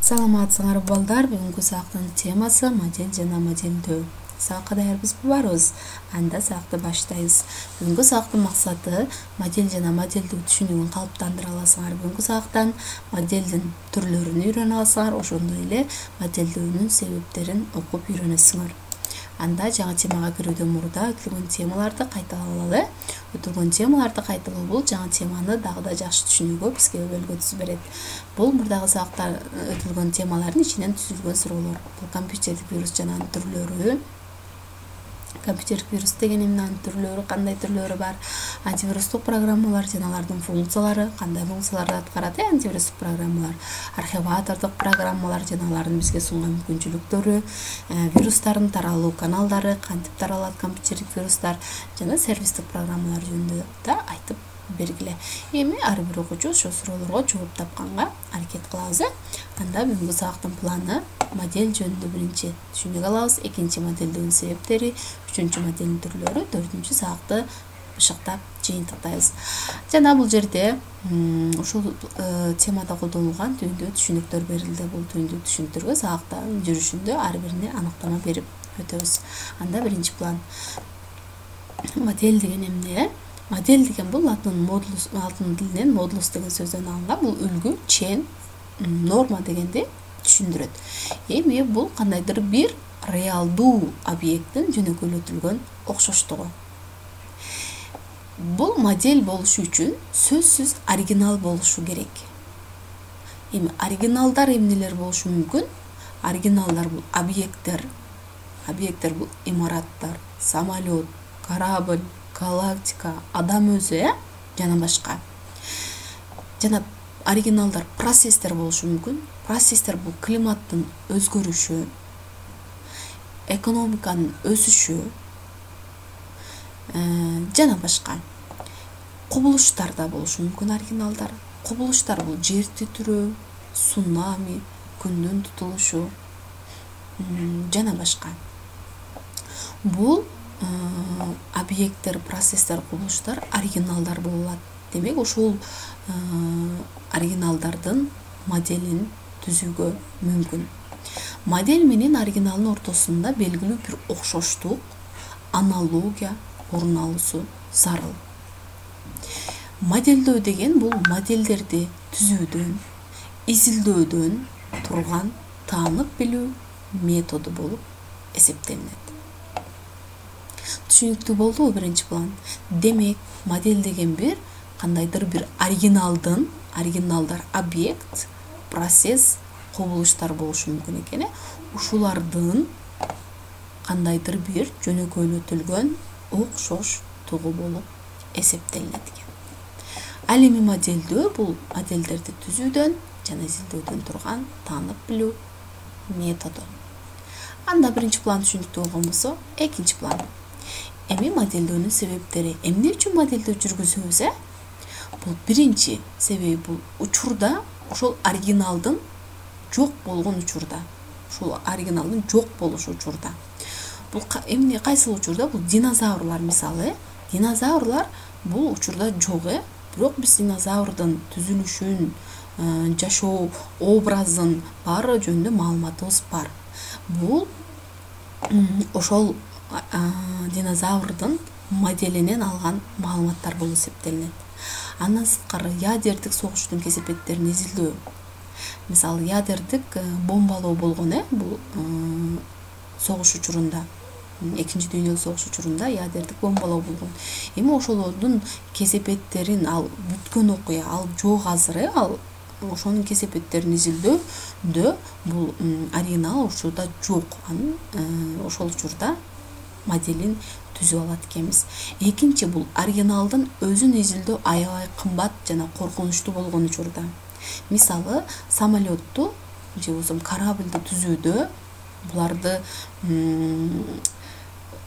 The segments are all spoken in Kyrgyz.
Саламатсыңар балдар, бүгүнкү сабактын темасы модель жана модельдөө. Сабакка даярбызбы, барбыз? Анда сабакты баштайбыз. Бүгүнкү сабактын максаты модель жана модельдөө түшүнүгүн калыптандыра аласыңар. Бүгүнкү сабактан модельдин түрлөрүн үйрөнө аласыңар, ошондой эле модельдөөнүн себептерин окуп үйрөнөсүңөр. Анда жаңы темага кирүүдөн мурда өтүлгөн темаларды кайталап өтүлгөн темаларды кайталоо бул жаңы теманы дагы да жакшы түшүнүүгө бизге өлгөтүп берет. Бул мурдагы сабакта өтүлгөн темалардын ичинен түзүлгөн суроолор. Бул компьютердик вирус жана анын түрлөрү. Компьютердик вирус деген эмне, түрлөрү кандай түрлөрү бар? Антивирустук программалар жана алардын функциялары, кандай функцияларды аткарат антивирустук программалар? Архиватордук программалар жана алардын бизге сунган мүмкүнчүлүктөрү, вирустардын таралуу каналдары, кантип таралат компьютердик вирустар жана сервистик программалар жөнүндө да айтып бергиле. Эми ар бир окуучу ошол суроолорго жооп тапканга аракет кылабыз. Анда бүгүнкү сабактын планы модель жөнүндө биринчи түшүнүк алабыз, экинчи модельдөөнүн себептери, үчүнчү модельдин түрлөрү, төртүнчү сабакты бышыктап жыйынтыктайбыз. Жана бул жерде ушул темада колдонулган түйүндүү түшүнүктөр берилди. Бул түйүндүү түшүнүктөргө сабактын жүрүшүндө ар бирине аныктама берип өтөбүз. Анда биринчи план. Модель деген эмне? Модель деген бул латын тилинен модулус деген сөздөн алынган. Бул үлгү, чен, норма дегенди түшүндүрөт. Эми бул кандайдыр бир реалдуу объекттин жөнөкөйлөтүлгөн окшоштугу. Бул модель болушу үчүн сөзсүз оригинал болушу керек. Эми оригиналдар эмнелер болушу мүмкүн? Оригиналдар бул объекттер. Объекттер бул имараттар, самолет, корабль, галактика, адам өзү, жана башка. Жана оригиналдар процесстер болушу мүмкүн. Процесстер бул климаттын өзгөрүшү, экономиканын өсүшү, жана башка. Кубулуштар да болушу мүмкүн оригиналдар. Кубулуштар бул жер титирөө, цунами, күндүн тутулушу, жана башка. Бул объекттер, процесстер, кубулуштар оригиналдар болот. Демек, ошол оригиналдардын моделин түзүүгө мүмкүн. Модель менен оригиналдын ортосунда белгилүү бир окшоштук, аналогия орун алуусу зарыл. Модельдөө деген бул модельдерди түзүүдөн, изилдөөдөн турган таанып билүү методу болуп эсептелинет. Түшүнүктүү болдубу биринчи план? Демек, модель деген бир кандайдыр бир оригиналдар объект, процесс, кубулуштар болушу мүмкүн экен. Ушулардын кандайдыр бир жөнөкөйлөтүлгөн окшоштугу болуп эсептелинет экен. Ал эми модельдөө бул модельдерди түзүүдөн жана изилдөөдөн турган таанып билүү методу. Анда биринчи план түшүнүктүү болгон болсо, экинчи план. Эми модельдөөнүн себептери. Эмне үчүн модельдөө жүргүзөбүз? Бул биринчи себеби бул учурда, ошол оригиналдын жок болгон учурда. Ушул оригиналдын жок болушу учурда. Бул эмне, кайсыл учурда? Бул динозаврлар мисалы. Динозаврлар бул учурда жок, бирок биз динозаврдын түзүлүшүн, жашоо образын баары жөнүндө маалыматыбыз бар. Бул ошол динозаврдын моделинен алган маалыматтар болуп эсептелинет. Андан сырткары ядердик согуштун кесепеттерин изилдөө. Мисалы, ядердик бомбалоо болгон, бул согуш учурунда, экинчи дүйнөлүк согуш учурунда ядердик бомбалоо болгон. Эми ошолордун кесепеттерин, ал бүткөн окуя, ал жок азыр, ал ошонун кесепеттерин изилдөөдө бул оригинал учурда жок. Анын ошол учурда моделин түзүп алат экенбиз. Экинчи, бул оригиналдын өзүн изилдөө аябай кымбат жана коркунучтуу болгон учурда. Мисалы, самолетту же болбосо корабльды түзүүдө буларды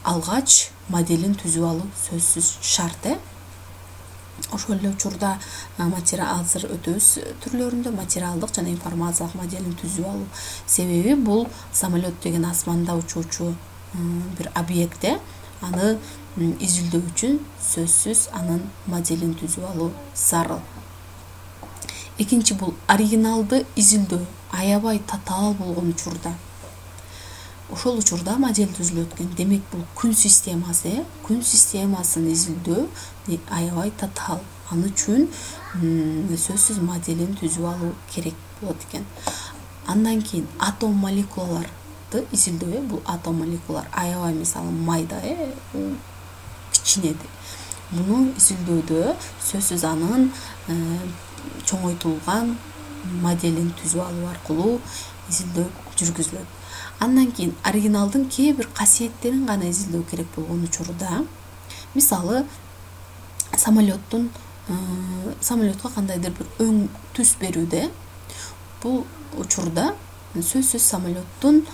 алгач моделин түзүп алуу сөзсүз шарт. Ошол эле учурда азыр өтөбүз түрлөрүндө материалдык жана информациялык моделин түзүп алуу. Себеби бул самолет деген асманда учуучу бир объект, аны изилдөө үчүн сөзсүз анын моделин түзүп алуу зарыл. Экинчи, бул оригиналды изилдөө. аябай татаал болгон учурда ошол учурда модель түзүлөт экен. Демек бул күн системасы, күн системасын изилдөө аябай татаал. Аны үчүн сөзсүз моделин түзүп алуу керек болот экен. Андан кийин атом молекулаларды изилдөө. Бул атом молекулалар аябай мисалы майда, кичинеди. Муну изилдөөдө сөзсүз анын чоңойтулган моделин түзүп алуу аркылуу изилдөө жүргүзүлөт. Андан кийин оригиналдын кээ бир касиеттерин гана изилдөө керек болгон учурда, мисалы самолетко кандайдыр бир өң түс берүүдө, бул учурда сөзсүз самолеттун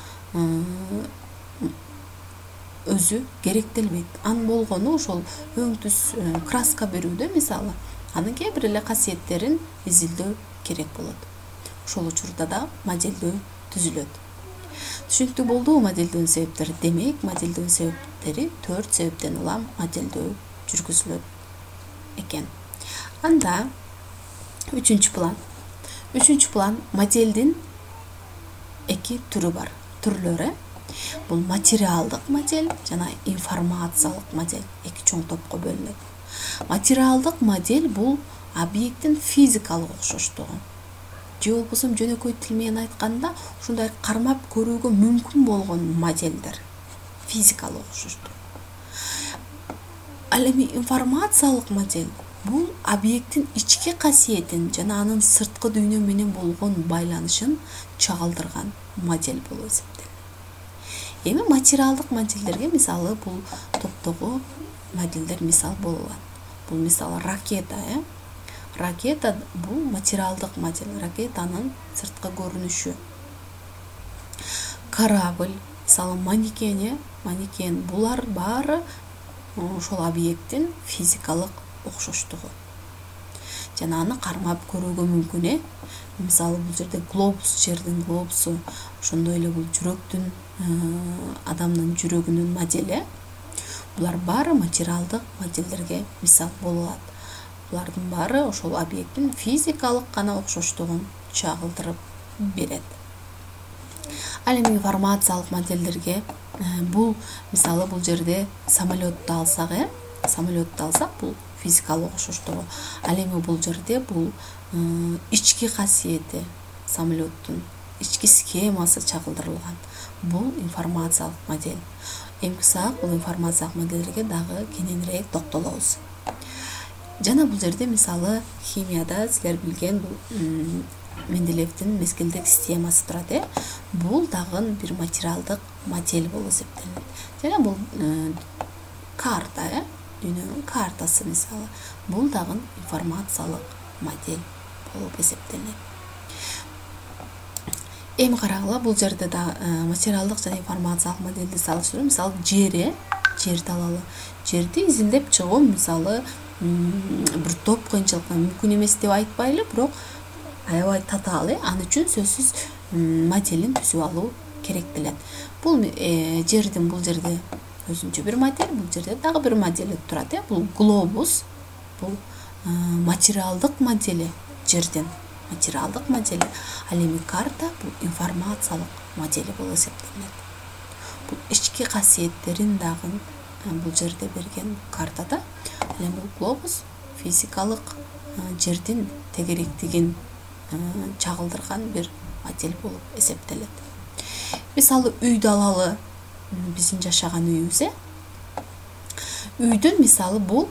өзү керектелбейт. Анын болгону ошол өң түс краска берүүдө, мисалы анын кээ бир эле касиеттерин изилдөө керек болот. Ошол учурда да модельдөө түзүлөт. Түшүнүктүү болдубу модельдөө себептери? Демек, модельдөө себептери 4 себептен улам модельдөө жүргүзүлөт экен. Анда үчүнчү план. Үчүнчү план модельдин 2 түрү бар. Түрлөрү бул материалдык модель жана информациялык модель. 2 чоң топко бөлүнөт. Материалдык модель бул объекттин физикалык окшоштугу. Же болбосо жөнөкөй тил менен айтканда, ушундай кармап көрүүгө мүмкүн болгон модельдер. Физикалык окшоштук. Ал эми информациялык модель бул объекттин ички касиетин жана анын сырткы дүйнө менен болгон байланышын чагылдырган модель болуп эсептелет. Эми материалдык модельдерге мисалы бул топтогу модельдер мисал боло алат. Бул мисалы ракета, Ракета бул материалдык модель. Ракетанын сырткы көрүнүшү. Корабль, мисалы манекен, булар баары ошол объекттин физикалык окшоштугу. Жана аны кармап көрүүгө мүмкүн. Мисалы бул жерде глобус, жердин глобусу, ошондой эле бул жүрөктүн, адамдын жүрөгүнүн модели. Булар баары материалдык модельдерге мисал боло алат. Булардын баары ошол объекттин физикалык гана окшоштугун чагылдырып берет. Ал эми информациялык модельдерге бул мисалы бул жерде самолетту алсак, бул физикалык окшоштугу. Ал эми бул жерде бул ички касиети, самолеттун ички схемасы чагылдырылган. Бул информациялык модель. Эмки саат бул информациялык модельдерге дагы кененирээк токтолобуз. Жана бул жерде мисалы химияда силер билген бул Менделеевдин мезгилдик системасы турат. Бул дагы бир материалдык модель болуп эсептелет. Жана бул карта, дүйнөнүн картасы мисалы. Бул дагы информациялык модель болуп эсептелет. Эми карагыла, бул жерде да материалдык жана информациялык модельди салыштыруу. Мисалы жерди алалы. Жерди изилдеп чыгуу мисалы бир топ кыйынчылыкка мүмкүн эмес деп айтпайлы, бирок аябай татаал, аны үчүн сөзсүз моделин түзүп алуу керектелет. Бул жердин бул жерде өзүнчө бир модель, бул жерде дагы бир модель турат. Бул глобус, бул материалдык модели, жердин материалдык модели. Ал эми карта бул информациялык модели болуп эсептелет. Бул ички касиеттерин дагы бул жерде берген картада. Ал эми бул глобус физикалык жердин тегеректигин чагылдырган бир модель болуп эсептелет. Мисалы үйдү алалы, биздин жашаган үйүбүз. Үйдүн мисалы бул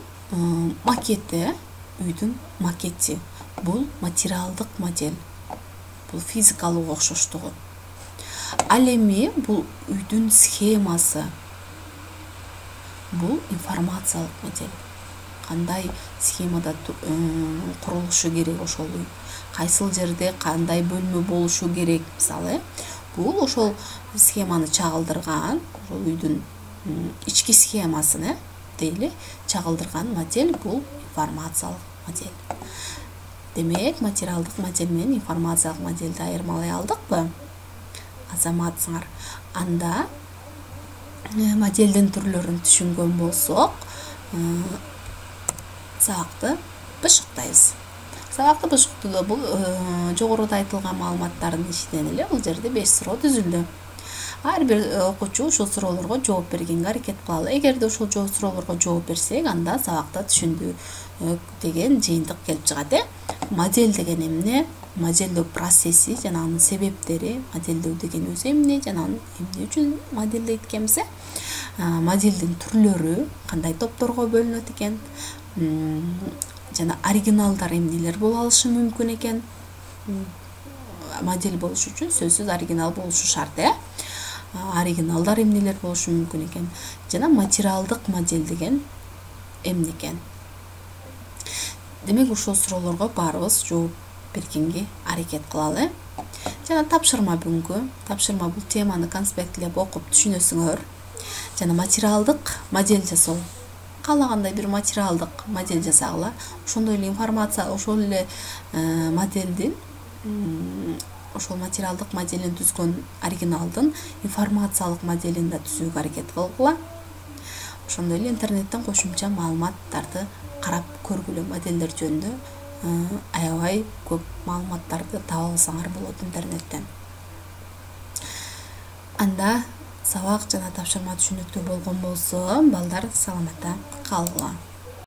макети, үйдүн макети. Бул материалдык модель. Бул физикалык окшоштугу. Ал эми бул үйдүн схемасы. Бул информациялык модель. Кандай схемада курулушу керек ошол үй. Кайсыл жерде кандай бөлмө болушу керек мисалы. Бул ошол схеманы чагылдырган, ошол үйдүн ички схемасын дейли чагылдырган модель бул информациялык модель. Демек, материалдык модель менен информациялык модельди айырмалай алдыкпы? Азаматсыңар. Анда модельдин түрлөрүн түшүнгөн болсок, сабакты бышыктайбыз. Сабакты бышыктоодо бул жогоруда айтылган маалыматтардын ичинен эле бул жерде 5 суроо түзүлдү. Ар бир окуучу ушул суроолорго жооп бергенге аракет кылалы. Эгерде ушул суроолорго жооп берсек, анда сабакта түшүндүү деген жыйынтык келип чыгат. Модель деген эмне? Модельдөө процесси жана анын себептери, модельдөө деген өзү эмне жана эмне үчүн модельдейт экенбиз? Модельдин түрлөрү кандай топторго бөлүнөт экен? Жана оригиналдар эмнелер боло алышы мүмкүн экен? Модель болуш үчүн сөзсүз оригинал болушу шарт, оригиналдар эмнелер болушу мүмкүн экен? Жана материалдык модель деген эмне экен? Демек ушул суроолорго баарыбыз жооп бергенге аракет кылалы. Жана тапшырма бүгүнкү. Тапшырма бул теманы конспектлеп окуп түшүнөсүңөр. Жана материалдык модель жасоо. Каалагандай бир материалдык модель жасагыла. Ошондой эле информация, ошол эле модельдин, ошол материалдык моделин түзгөн оригиналдын информациялык моделин да түзүүгө аракет кылгыла. Ошондой эле интернеттен кошумча маалыматтарды карап көргүлө. Модельдер жөнүндө аябай көп маалыматтарды таба алсаңар болот интернеттен. Анда сабак жана тапшырма түшүнүктүү болгон болсо, балдар саламатта калгыла.